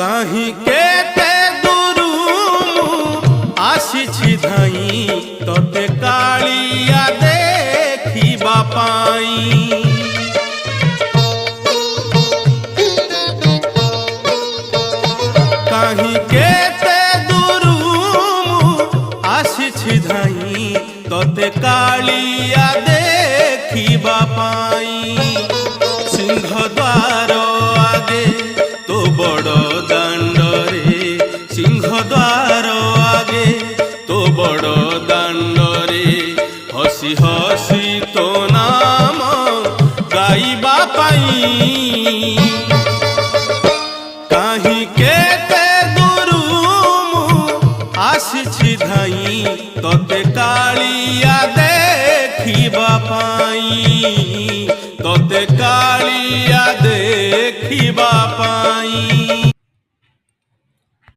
कहीं केते दूरू आसी धाई तोते कालिया देखिबा पाई। कहीं केते दूरू आसी धाई तोते कालिया देखिबा पाई। सिंह द्वार आगे तो बड़ दांडरे, सिंह द्वार आगे तो बड़ दांडरे हसी हसी तो नाम गाइबा पाई। कहीं केते दूरू आसी धाई तोते कालिया देखिबा पाई, तोते कालिया देखिबा पाई।